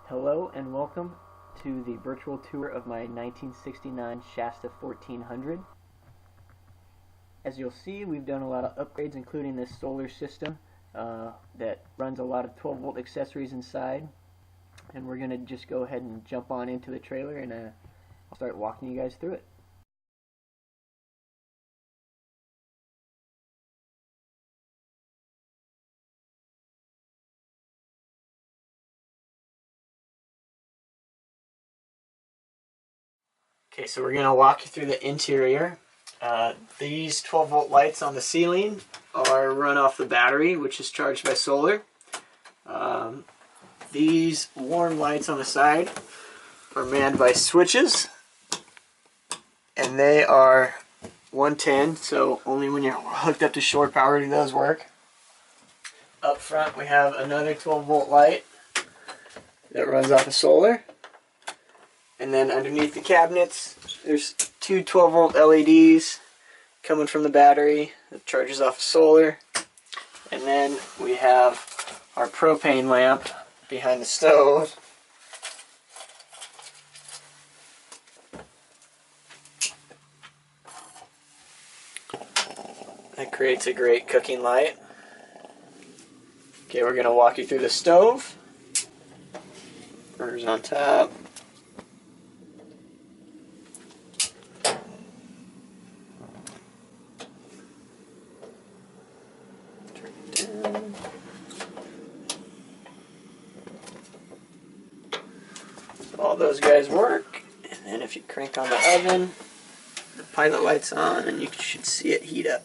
Hello and welcome to the virtual tour of my 1969 Shasta 1400. As you'll see, we've done a lot of upgrades, including this solar system that runs a lot of 12-volt accessories inside. And we're going to just go ahead and jump on into the trailer, and I'll start walking you guys through it. Okay, so we're going to walk you through the interior. These 12-volt lights on the ceiling are run off the battery, which is charged by solar. These warm lights on the side are manned by switches, and they are 110, so only when you're hooked up to shore power do those work. Up front we have another 12-volt light that runs off of solar. And then underneath the cabinets, there's two 12-volt LEDs coming from the battery that charges off of solar. And then we have our propane lamp behind the stove. That creates a great cooking light. Okay, we're going to walk you through the stove. Burner's on top. All those guys work, and then if you crank on the oven, the pilot light's on, and you should see it heat up.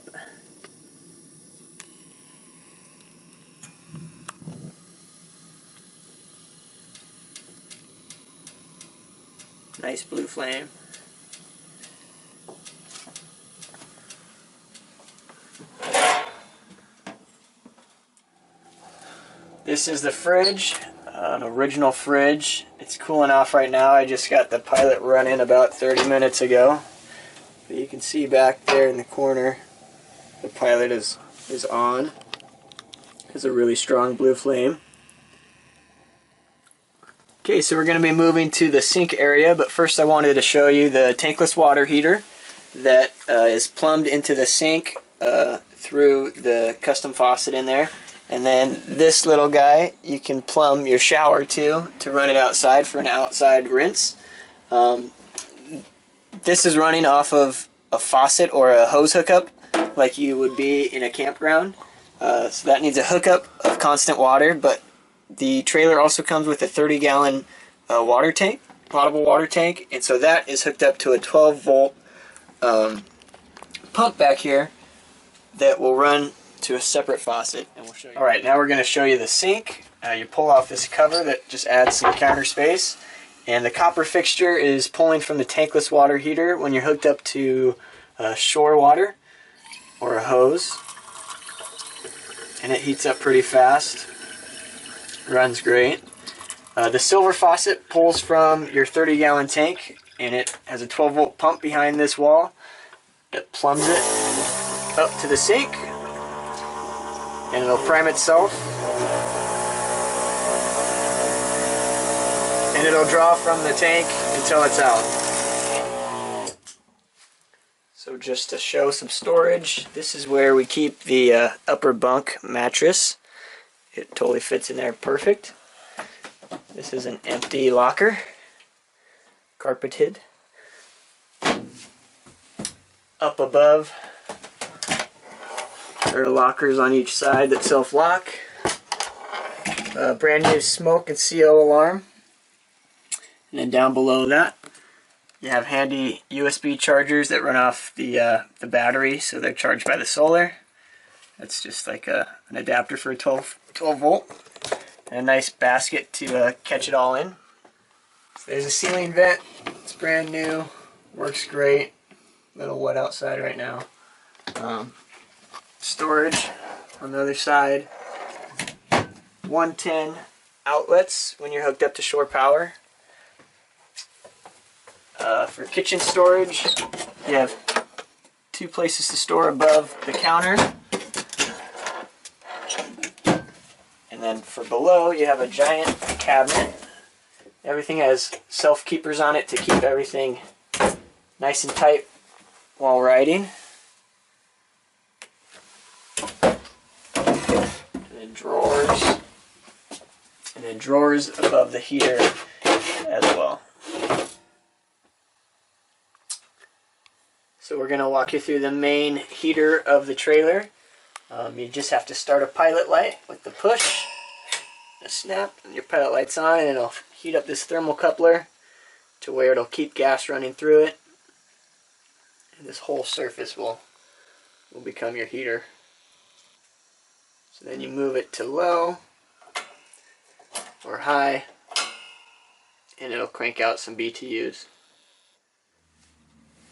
Nice blue flame. This is the fridge, an original fridge. It's cooling off right now. I just got the pilot running about 30 minutes ago. But you can see back there in the corner, the pilot is on. It has a really strong blue flame. Okay, so we're going to be moving to the sink area, but first I wanted to show you the tankless water heater that is plumbed into the sink through the custom faucet in there. And then this little guy you can plumb your shower to run it outside for an outside rinse. This is running off of a faucet or a hose hookup like you would be in a campground. So that needs a hookup of constant water, but the trailer also comes with a 30-gallon water tank, potable water tank, and so that is hooked up to a 12-volt pump back here that will run to a separate faucet, and we'll show you. Alright, now we're going to show you the sink. You pull off this cover that just adds some counter space, and the copper fixture is pulling from the tankless water heater when you're hooked up to shore water or a hose, and it heats up pretty fast. Runs great. The silver faucet pulls from your 30-gallon tank, and it has a 12-volt pump behind this wall that plumbs it up to the sink. And it'll prime itself, and it'll draw from the tank until it's out. So just to show some storage, this is where we keep the upper bunk mattress. It totally fits in there perfect. This is an empty locker, carpeted. Up above, there are lockers on each side that self-lock. Brand new smoke and CO alarm. And then down below that, you have handy USB chargers that run off the battery, so they're charged by the solar. That's just like an adapter for a 12 volt. And a nice basket to catch it all in. So there's a ceiling vent. It's brand new. Works great. A little wet outside right now. Storage on the other side. 110 outlets when you're hooked up to shore power. For kitchen storage, you have two places to store above the counter. And then for below, you have a giant cabinet Everything has self-keepers on it to keep everything nice and tight while riding. And then drawers above the heater as well. So we're going to walk you through the main heater of the trailer. You just have to start a pilot light with the push, a snap, and your pilot light's on, and it'll heat up this thermocoupler to where it'll keep gas running through it. And this whole surface will become your heater. So then you move it to low or high, and it'll crank out some BTUs.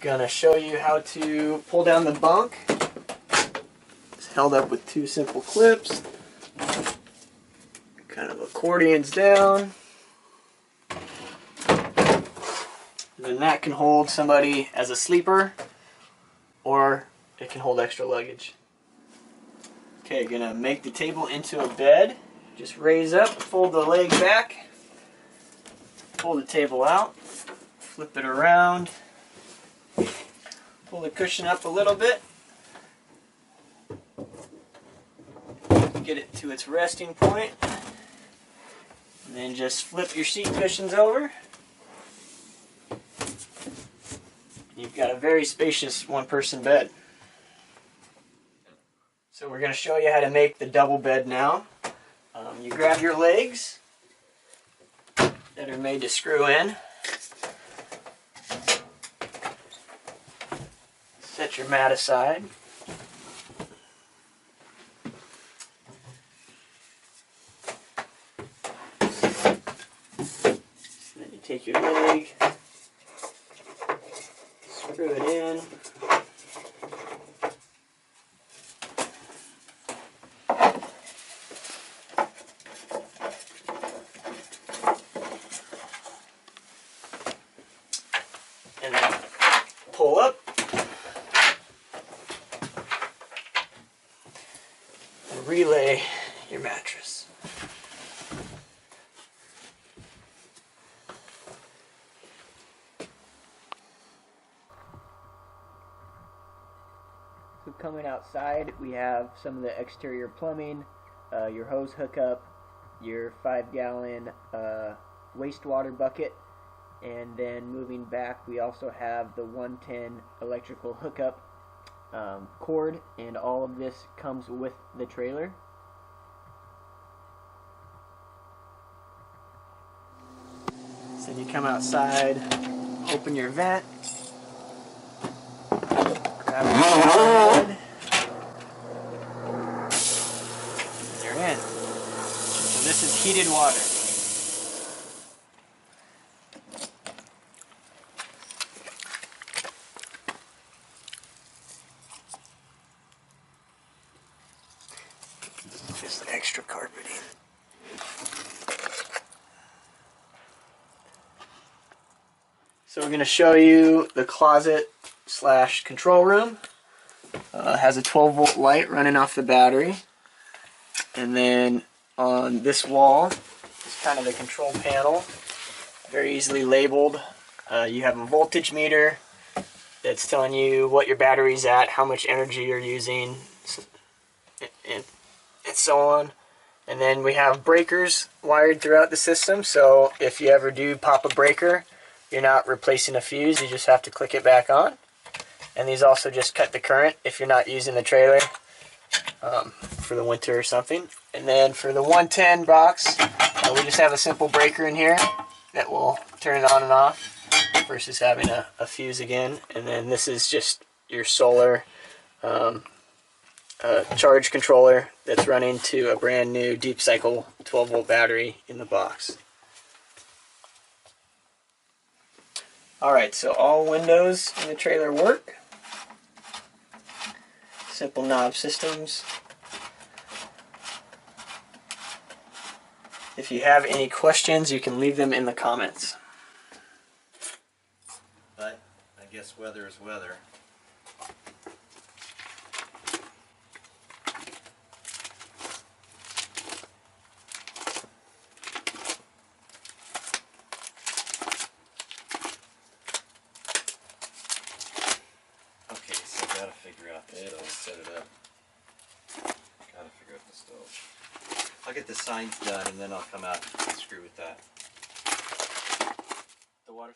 Gonna show you how to pull down the bunk. It's held up with two simple clips. Kind of accordions down. And then that can hold somebody as a sleeper, or it can hold extra luggage. Okay, gonna make the table into a bed. Just raise up, fold the leg back, pull the table out, flip it around, pull the cushion up a little bit, get it to its resting point, and then just flip your seat cushions over. You've got a very spacious one-person bed. So we're going to show you how to make the double bed now. You grab your legs that are made to screw in. Set your mat aside. Then you take your leg, screw it in. And then pull up. And relay your mattress. So coming outside, we have some of the exterior plumbing, your hose hookup, your 5-gallon wastewater bucket, and then moving back we also have the 110 electrical hookup cord, and all of this comes with the trailer. So you come outside, open your vent, grab your head, and you're in. So this is heated water. Just extra carpeting. So we're going to show you the closet / control room. It has a 12-volt light running off the battery. And then on this wall is kind of the control panel. Very easily labeled. You have a voltage meter that's telling you what your battery's at, how much energy you're using, and so on. And then we have breakers wired throughout the system, so if you ever do pop a breaker, you're not replacing a fuse, you just have to click it back on. And these also just cut the current if you're not using the trailer for the winter or something. And then for the 110 box, we just have a simple breaker in here that will turn it on and off versus having a fuse again. And then this is just your solar charge controller that's running to a brand new deep cycle 12-volt battery in the box. Alright, so all windows in the trailer work. Simple knob systems. If you have any questions, you can leave them in the comments. But I guess weather is weather. gotta figure out the stove. Set it up. Gotta figure out the stove. I'll get the signs done and then I'll come out and screw with that. The water